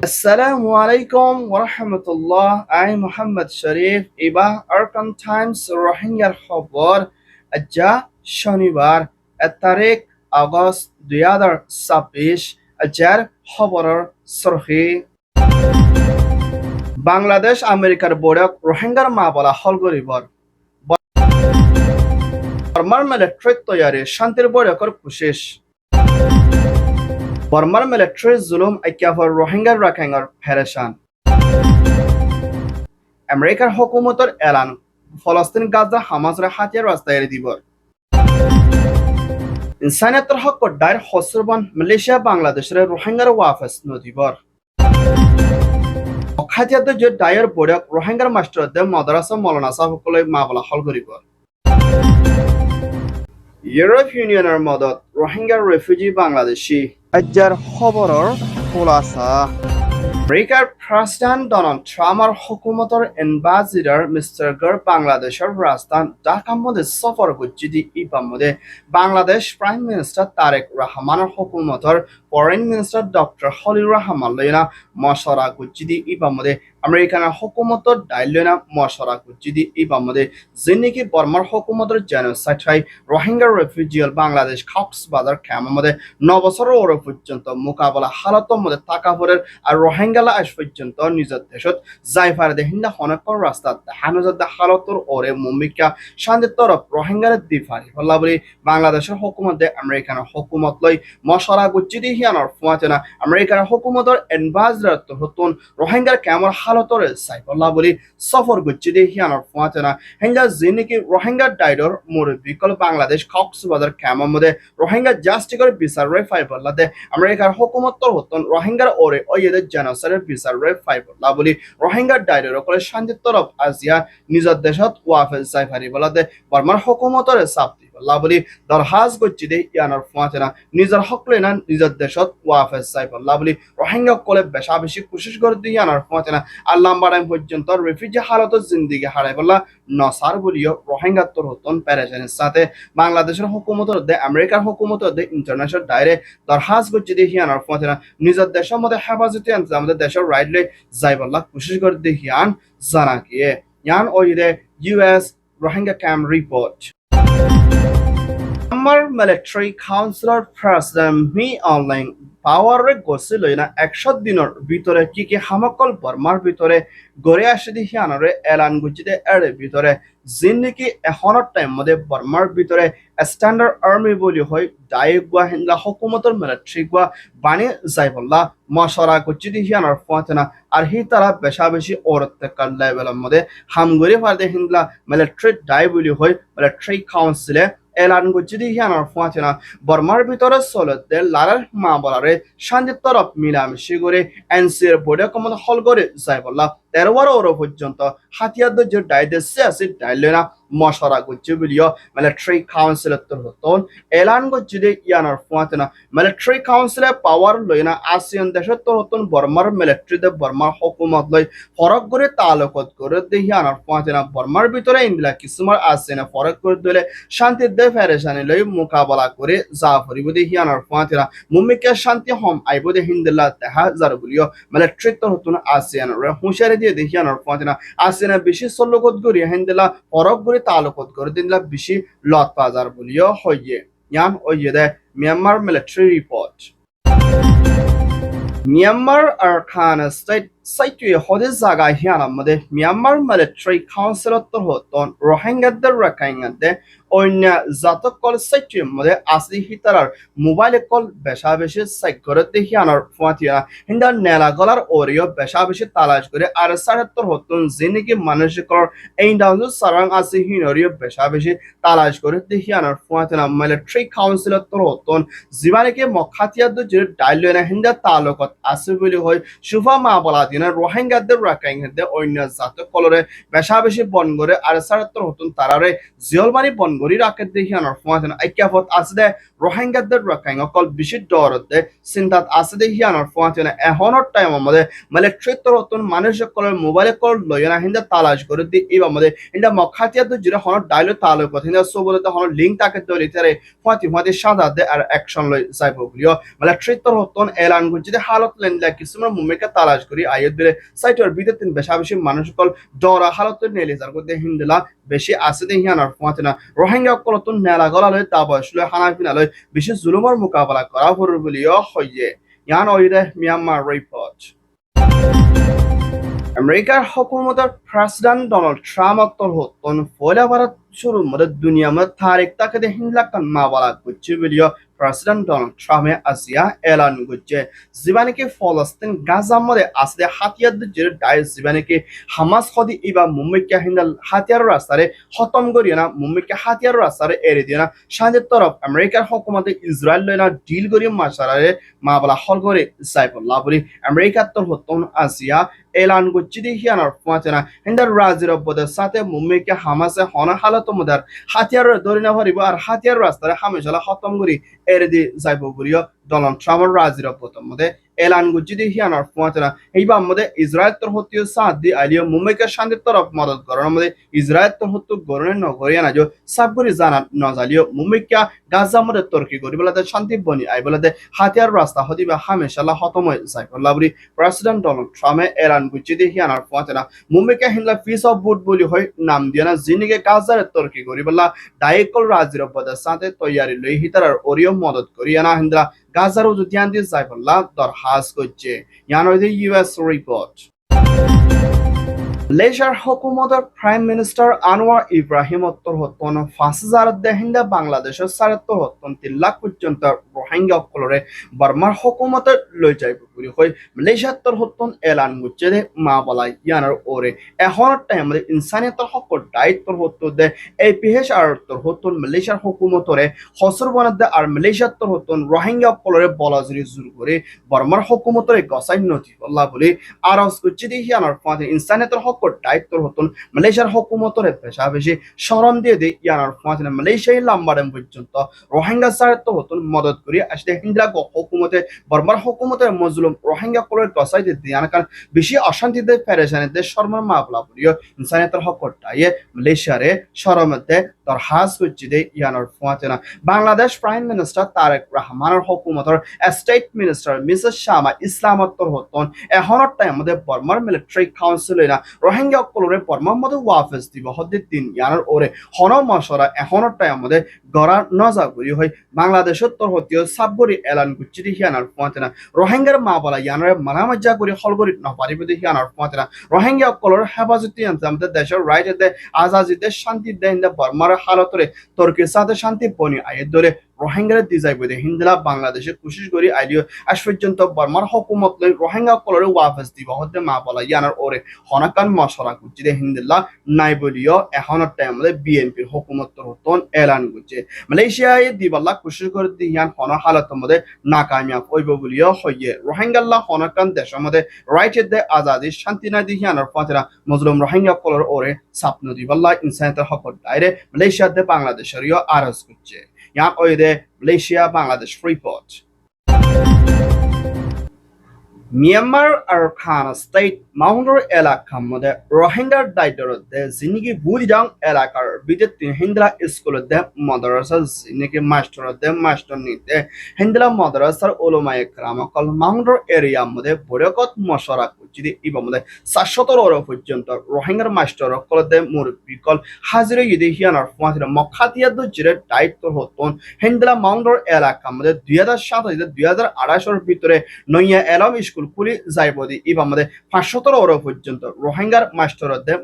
Assalamu alaikum wa rahmatullah. I'm Muhammad Sharif. Iba Arkan Times Rohingya Khobor Ajja Shonibar Tarik August 2026 Ajjar Khoborer Surhi Bangladesh আমেরিকার বোর্ডক রোহিঙ্গার মা বলা হলগরিবর বর্মার military তৈয়ারি শান্তির বৈঠকের কোশিশ বর্মার military জুলুম আইক্যাফর রোহিঙ্গার রাখাঙ্গর ফেরেশান আমেরিকার হুকুমতের এলান ফলস্তিন গাজা হামাসরে হাতিয়ার রাস্তায় দিবর ইনসানিয়তের হক ডাইর হসরবান মালয়েশিয়া বাংলাদেশের রোহিঙ্গার ওয়াফেস নদিবর অখাতিয়াতে যে ডায়ের বৈঠক রোহিঙ্গার মাস্টারদের মাদ্রাসা মৌলানা সাহেবকলে মা বলা হলগরিবর ইউরোপ ইউনিয়নের মদত রোহিঙ্গা রেফিউজি বাংলাদেশি আজ্জার খবরের খোলাসা আমেরিকার প্রেসিডেন্ট ডোনাল্ড ট্রাম্পের হুকুমতের এম্বাসিডর মিস্টার গর বাংলাদেশের রাজধানী ঢাকার মধ্যে সফর করছে ইবামধ্যে বাংলাদেশ প্রাইম মিনিস্টার তারেক রহমানের হুকুমতের foreign minister doctor Khalil Rahman লইনা মশরা করছে ইবামধ্যে আমেরিকানের হুকুমতের ডাইলনা মশরা করছে ইবামধ্যে যিনি বর্মার হুকুমতের জেনোসাইড হয় রোহিঙ্গা রেফিউজিয়াল বাংলাদেশ কক্সবাজার ক্যাম্পের মধ্যে 9 বছরের ওর পর্যন্ত মোকাবেলা হালতের মধ্যে তাকাফরের আর রোহিঙ্গালা আজ পর্যন্ত নিজের দেশত যাই পারে হিন্দা হনকর রাস্তা হানজাদ হালতর ওরে মুমিকা শান্তির তরফ রোহিঙ্গার দিফারি হল্লা বলি বাংলাদেশের হুকুমত আমেরিকানের হুকুমত লই মশরা গুচ্ছি হিয়ানোর ফুয়াচনা আমেরিকার হুকুমতের এম্বাসিডর হতুন রোহিঙ্গার ক্যামর হালতর সাইফুল্লাহ বলি সফর গুচ্ছি হিয়ানোর ফুয়াচনা হিন্দা যিনি রোহিঙ্গার ডাইডর মুরব্বিকল বাংলাদেশ কক্সবাজার ক্যাম্পের মধ্যে রোহিঙ্গা জাস্টিকর বিচার রে ফাইবল্লাতে আমেরিকার হুকুমতর হতুন রোহিঙ্গার ওরে ওইদের জেনোসাইডের বিচার রে ফাইবল্লাহ বলি রোহিঙ্গার ডাইডর করে শান্তির তরফ আজিয়া নিজের দেশত ওয়াফেজ যাই পারি বলাতে বর্মার হুকুমতর সাপ্তি বল্লাহ বলি দরহাজ করছি ইয়ানোর ফুয়াচনা নিজের হকলে না নিজের দেশত ওয়াফেজ যাই বল্লাহ বলি রোহিঙ্গা কলে বেশা বেশি কোশিশ করে ইয়ানোর ফুয়াচনা আল্লাহ বাড়াই পর্যন্ত রেফিউজি হালত জিন্দিগি হারাই বল্লা নসার বলিও রোহিঙ্গা তোর হতন প্যারেশানের সাথে বাংলাদেশের হুকুমতের আমেরিকার হুকুমতের ইন্টারন্যাশনাল ডাইরে দরহাজ করছি হিয়ানোর ফুয়াচনা নিজের দেশের মধ্যে হেফাজতি আনতে আমাদের দেশের রাইট লে যাই বল্লা কোশিশ করে হিয়ান জানা গিয়ে ইয়ান ওই ইউএস রোহিঙ্গা ক্যাম্প রিপোর্ট আমার military councillor president me online পাওয়ারে গছি লইনা 100 দিনের ভিতরে কি হামকল বর্মার ভিতরে গড়ে আসে হিয়ানরে এলান গুজিতে এর ভিতরে যিনি এখনৰ টাইম মধ্যে বর্মার ভিতরে স্ট্যান্ডার্ড আর্মি বলি হয় ডাইক গুয়া হিন্দা হুকুমতের মিলিটারি গুয়া বানি যাই বললা মশরা গুজি হিয়ানর ফাতেনা আর হি তারা বেশা বেশি ওরত্তেকার লেভেলের মধ্যে হামগরি ফারদে হিন্দলা মিলিটারি ডাই বলি হয় মিলিটারি কাউন্সিলে এলান গুজি হিয়ানর ফাতেনা বর্মার ভিতরে চলতে লালার মা বলারে শান্তির তরফ মিলামিশি করে এনসির বোর্ডে কমন হল করে যাই বললা 13 ওর পর্যন্ত হাতিয়ার যে ডাই দেশে আছে ডাইলেনা মশরা গুজি বলিও মিলিটারি কাউন্সিলের হতন এলান গুজি ইয়ানর ফাতেনা মিলিটারি কাউন্সিলে পাওয়ার লইনা আসিয়ান দেশের হতন বর্মার মিলিটারি বর্মার হুকুমত লই ফরক করে তালুকত করে ইয়ানর ফাতেনা বর্মার ভিতরে ইন্দিলা কিসুমার আসিয়ান ফরক করে দিলে শান্তির দে ফেরেশানি লই মোকাবেলা করে যা ফরিব ইয়ানর ফাতেনা মুমিকে শান্তি হম আইব হিন্দিল্লা তাহা যার বলিও মিলিটারি হতন আসিয়ান হুঁশিয়ারি দিয়ে ইয়ানর ফাতেনা আসিয়ান বেশি সল্লকত করি হিন্দিল্লা ফরক করে তালুকত করে দিনলা বেশি লত বাজার বলিও হইয়ে ইয়ান ওইয়ে দে Myanmar military report Myanmar Arakan state Sittwe হদে জায়গা হিয়ানার মধ্যে মিয়ানমার মিলিটারি কাউন্সিলত হতন রোহিঙ্গাদের রাখাইঙ্গাতে অন্য জাতকল সাইটুয়ের মধ্যে আসি হিতারার মোবাইল কল বেশা বেশি সাইট করে হিয়ানার ফুয়াতিয়া হিন্দা নেলা গলার ওরিও বেশা বেশি তালাশ করে আর 77 হতন যিনি মানুষকর এই ডাউন সারাং আসি হিনরিও বেশা বেশি তালাশ করে হিয়ানার ফুয়াতিয়া মিলিটারি কাউন্সিলত হতন জীবানিকে মখাতিয়াদ যে ডাইলেনা হিন্দা তালুকত আছে বলি হয় সুফা মা বলা দিনা রোহিঙ্গাদের রাখাইনতে অন্য জাত কলরে বেশা বেশি বন করে আর সারাত্তর হতুন তারারে জিয়লমারি বন গরি রাখে দেখি আনার ফমাতেন আইক্যাফত আছে রোহিঙ্গাদের রাখাইন অকল বেশি ডরতে চিন্তাত আছে দেখি আনার ফমাতেন এখনের টাইম আমাদের মিলিটারিত্বর হতুন মানুষ কলর মোবাইল কল লয়না হিন্দা তালাশ করে দি এই আমাদের ইন্দা মখাতিয়া তো যেটা হন ডায়লগ তালক কথা হিন্দা সবলতে হন লিঙ্ক তাকে দলি তারে ফাতি সাদা দে আর অ্যাকশন লই যাইব বলিও মিলিটারিত্বর হতুন এলান গুজিতে হালত লেনলা কিসমর মুমিকা তালাশ করি আইয়ত দিলে সাইটর বিদে তিন বেশা বেশি মানুষ কল ডরা হালত নেলে যার করতে হিন্দলা বেশি আছে দেখি আনার ফমাতেনা রোহিঙ্গা কলতুন নেলা গলালয় তা বয়সলে হানাফিনালয় বেশি জুলুমের মোকাবেলা করা পড়বে বলিও হইয়ে ইয়ান ওইরে মিয়ানমার রিপোর্ট আমেরিকার হুকুমতের প্রেসিডেন্ট ডোনাল্ড ট্রাম্প অক্তর হতন ফয়লা ভারত শুরু মধ্যে দুনিয়া মধ্যে তারিখ তাকে দেখেন লাগান মাবালা করছে বলিও প্রেসিডেন্ট ডোনাল্ড ট্রাম্পে আসিয়া এলান করছে জীবানিকে ফলস্তিন গাজা মধ্যে আসলে হাতিয়ার যে ডাই জীবানিকে হামাস হদি ইবা মুম্বাইকে হিন্দাল হাতিয়ার রাস্তারে খতম করিয়ে না মুম্বাইকে হাতিয়ার রাস্তারে এড়ে দিয়ে না শান্তির তরফ আমেরিকার হুকুমতে ইসরায়েল লয়না ডিল করিয়ে মাসারে মাবালা হল করে সাইফুল্লাহ বলি আমেরিকার তরফ হতন আসিয়া এলান করছে দেখি আনার পাঁচে না হিন্দার রাজির অব্বদের সাথে মুম্বাইকে হামাসে হনা হালত মধ্যে হাতিয়ার ধরে না পারিব আর হাতিয়ার রাস্তারে হামেশালা খতম করি এড়ে দিয়ে যাইব বলিও ডোনাল্ড ট্রাম্পের রাজির অব্বতের মধ্যে এলান গুজি দেখি আনার পাঁচে না এইবার মধ্যে ইসরায়েল তোর হত্য সাথ দিয়ে আলিও মুম্বাইকে শান্তির তরফ মদত করার মধ্যে ইসরায়েল তোর হত্য গরণের নগরিয়া না যে সাব করে জানা নজালিও মুম্বাইকা গাজা মধ্যে তর্কি করি বলাতে শান্তি বনি আই বলাতে হাতিয়ার রাস্তা হদিবা হামেশালা খতম হয়ে যাইফুল্লাহ বলি প্রেসিডেন্ট ডোনাল্ড ট্রাম্পে এলান গুজি দেখি আনার পাঁচে না মুম্বাইকে হিনলা পিস অফ বুট বলি হয় নাম দিয়ে না যিনিকে গাজার তর্কি করি বলা দায়িকল রাজির অব্বদের সাথে তৈয়ারি লই হিতার ওরিও মদত করিয়া না হিন্দরা গাজার উদ্যান দিয়ে যাইফুল্লাহ দরখাস্ত করছে ইয়ান ওই ইউএস রিপোর্ট মালয়েশিয়ার হুকুমতের প্রাইম মিনিস্টার আনোয়ার ইব্রাহিম উত্তর হতন ৫,০০০ দেহিন্দা বাংলাদেশের ৭,৭৩ লাখ পর্যন্ত রোহিঙ্গা সকলরে বার্মার হুকুমতের লৈ যাইব বুলি কই মালয়েশিয়ার তোর হতন এলান করছে দে মা বলাই ইয়ানার ওরে এখন টাইমে ইনসানিয়তের হকর দায়িত্বর হত দে এপিএস আর তোর হতন মালয়েশিয়ার হুকুমতরে হসর বনাদে আর মালয়েশিয়ার তোর হতন রোহিঙ্গা সকলরে বলাজরি জোর করে বার্মার হুকুমতরে গসাই নথি আল্লাহ বলি আরজ করছে দে ইয়ানার ফাতে ইনসানিয়তের দায়িত্বর হতন মালয়েশিয়ার হুকুমতরে পেশা বেশি শরম দিয়ে দে ইয়ানার ফাতে মালয়েশিয়ায় লাম্বাডেম পর্যন্ত রোহিঙ্গা সারত হতন মদত করি আসলে হিন্দলা হুকুমতে বার্মার হুকুমতের মজলুম রোহিঙ্গা কলের গসাই দিতে ইয়ানাকার বেশি অশান্তিতে পেরেশানিতে শর্মার মামলা বলিও ইনসানিয়তের হকটাইয়ে মালয়েশিয়ারে শরমতে দরখাস্ত করছে দে ইয়ানার ফাতে বাংলাদেশ প্রাইম মিনিস্টার তারেক রহমানের হুকুমতের স্টেট মিনিস্টার মিসেস শামা ইসলামত্তর হতন এখনের টাইমে বার্মার মিলিটারি কাউন্সিল রোহিঙ্গা সকলরে বার্মার মধ্যে ওয়াফেস দিব হদ্দি দিন ইয়ানার ওরে হন মশরা এখনের টাইমে গড়া নজা করি হয় বাংলাদেশের তোর হতেও সাবগরি এলান করছে দেখি আনার পাতে না রোহিঙ্গার মা বলা ইয়ানারে মানামাজ্জা করে হলগরি নপারিব দেখি আনার পাতে না রোহিঙ্গা সকলর হেফাজতি আনতে আমাদের দেশের রাইটে আজাদিতে শান্তি দেন বার্মার হালতরে তর্কের সাথে শান্তি বনি আয়ের ধরে রোহিঙ্গারে দি যাইব দে হিন্দলা বাংলাদেশে কোশিশ করি আইলিও আজ পর্যন্ত বার্মার হুকুমত লই রোহিঙ্গা সকলরে ওয়াফেস দিব হতে মা বলা ইয়ানার ওরে হনাকান মশরা করছে দে হিন্দলা নাই বলিও এখনের টাইমে বিএনপির হুকুমত হতন এলান করছে মালয়েশিয়ায় দিবাল্লা কোশিশ করে দিয়ান হন হালতের মধ্যে নাকামিয়াব হইব বলিও হইয়ে রোহিঙ্গাল্লা হনাকান দেশের মধ্যে রাইটের দে আজাদি শান্তি না দিয়ানোর পাঁচরা মজলুম রোহিঙ্গা সকলর ওরে স্বপ্ন দিবাল্লা ইনসানিয়তের হক দায়রে মালয়েশিয়ার দে বাংলাদেশেরও আরজ করছে ইয়ান ওই দে Malaysia Bangladesh report Myanmar Arakan state মাউন্ডর এলাকার মধ্যে রোহিঙ্গার দায়িত্বরতে যিনিকি বুড়িডাং এলাকার বিদ্যুৎ হিন্দলা স্কুলতে মাদ্রাসা যিনিকি মাস্টার নিতে হিন্দলা মাদ্রাসার ওলামায়ে কেরাম কল মাউন্ডর এরিয়ার মধ্যে বরকত মশরা করছে ইবা মধ্যে ৭০০ পর্যন্ত রোহিঙ্গার মাস্টার কলতে মুরব্বী কল হাজিরে ইদে হিয়ানার ফাতিরা মখাতিয়া দজিরে দায়িত্ব হতন হিন্দলা মাউন্ডর এলাকার মধ্যে ২০০৭ থেকে ২০২৮ ভিতরে নইয়া এলম স্কুল খুলি যাইব দি ইবা মধ্যে ৫০০ পর্যন্ত রোহিঙ্গার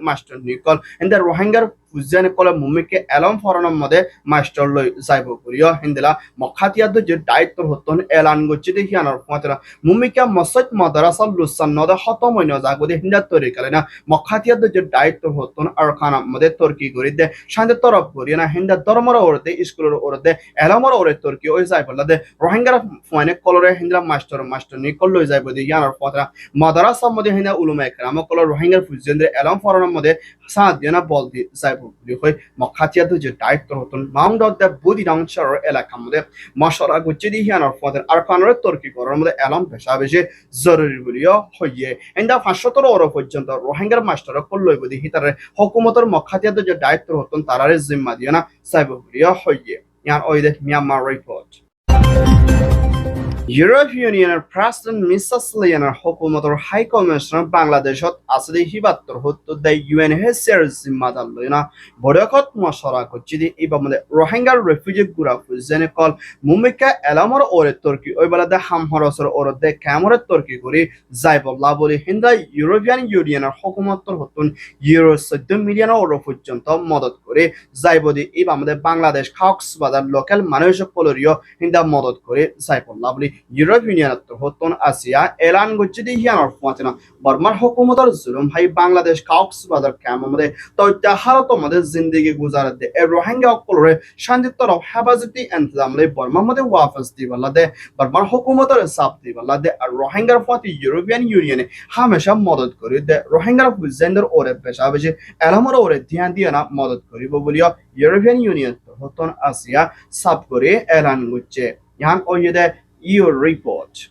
মাস্টার নিকল এন্ড রোহিঙ্গার ফুজিয়ান কলে মুমিকে এলম ফরানোর মধ্যে মাস্টার লই যাইব করিও হিন্দিলা মখাতিয়াদ যে দায়িত্ব হতন এলান গচ্ছি দেখি আনার পথরা মুমিকা মসজিদ মাদ্রাসা লুসান নদে খতম হইন জাগদে হিন্দা তৈরি কালে না মখাতিয়াদ যে দায়িত্ব হতন আর খানা মধ্যে তর্কি করি দে শান্তি তরফ করি না হিন্দা ধর্মর ওরতে স্কুলের ওরতে এলামর ওরে তর্কি ওই যাই বললা দে রোহিঙ্গার ফোনে কলরে হিন্দা মাস্টার নি কল লই যাইব দে ইয়ানার পথরা মাদ্রাসা মধ্যে হিন্দা উলুমা একরাম কল রোহিঙ্গার ফুজিয়ান এলাম ফরানোর মধ্যে সাত দিনা বল দি যাইব বলি হই মখাতিয়াদ যে দায়িত্ব হতন মাউন্ট অফ দ্য বুদি ডাউনশার এলাকার মধ্যে মশলা গুচ্ছি দি ইয়ানার পথের আর খানের তর্কি করার মধ্যে এলাম পেশা বেশি জরুরি বলিও হইয়ে এন্দা 500 ওর পর্যন্ত রোহিঙ্গার মাস্টার কল লইব দি হিতারে হুকুমতের মখাতিয়াদ যে দায়িত্ব হতন তারারে জিম্মা দিও না যাইব বলিও হইয়ে ইয়ান ওই দে মিয়ানমার রিপোর্ট ইউরোপীয় ইউনিয়নের প্রেসিডেন্ট মিসেস লিয়ানের হুকুমতের হাই কমিশনার বাংলাদেশত আছে হিবাত্তর হতো দে ইউএনএইচসিআর জিম্মাদার লইনা বড়কত মশরা করছি দি ইবামদে রোহিঙ্গার রেফিউজি গুরা ফুজেনে কল মুমিকা এলামর ওরে তুর্কি ওই বেলাতে হামহরসর ওরে দে ক্যামরের তুর্কি করি যাইবল্লা বলি হিন্দা ইউরোপিয়ান ইউনিয়নের হুকুমতর হতুন ইউরো 14 মিলিয়ন ওর পর্যন্ত মদত করে যাইবদি ইবামদে বাংলাদেশ কক্সবাজার লোকাল মানুষ পলরিও হিন্দা মদত করে যাইবল্লা বলি ইউরোপ ইউনিয়নের হতন আসিয়া এলান গচ্ছি দি হিয়ানোর পথনা বর্মার হুকুমতের জুলুম ভাই বাংলাদেশ কক্সবাজার ক্যামে তৈত্যা হারত মধ্যে জিন্দগি গুজারত দে এ রোহিঙ্গা অকলরে শান্তির তরফ হেফাজতি ইন্তজাম লে বর্মার মধ্যে ওয়াফাস দিবাল্লা দে বর্মার হুকুমতের সাপ দিবাল্লা দে আর রোহিঙ্গার প্রতি ইউরোপিয়ান ইউনিয়নে হামেশা মদত করি দে রোহিঙ্গার ফুজেন্ডার ওরে পেশা বেশি এলামর ওরে ধ্যান দিয়ে না মদত করিব বলিও ইউরোপিয়ান ইউনিয়ন হতন আসিয়া সাপ করে এলান গচ্ছে ইয়ান ওই দে your report.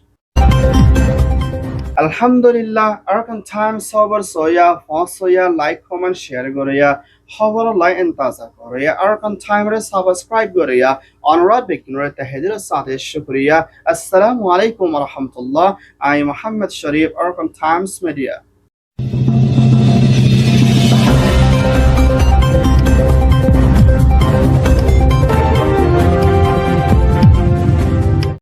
Alhamdulillah, Arkan time sober soya, soya, like, comment, share goreya, hover like and taza goreya, Arkan time subscribe goreya, on Arabic nure tahedir sate shukriya. Assalamu alaikum wa rahmatullah. I am Muhammad Sharif, Arkan Times Media.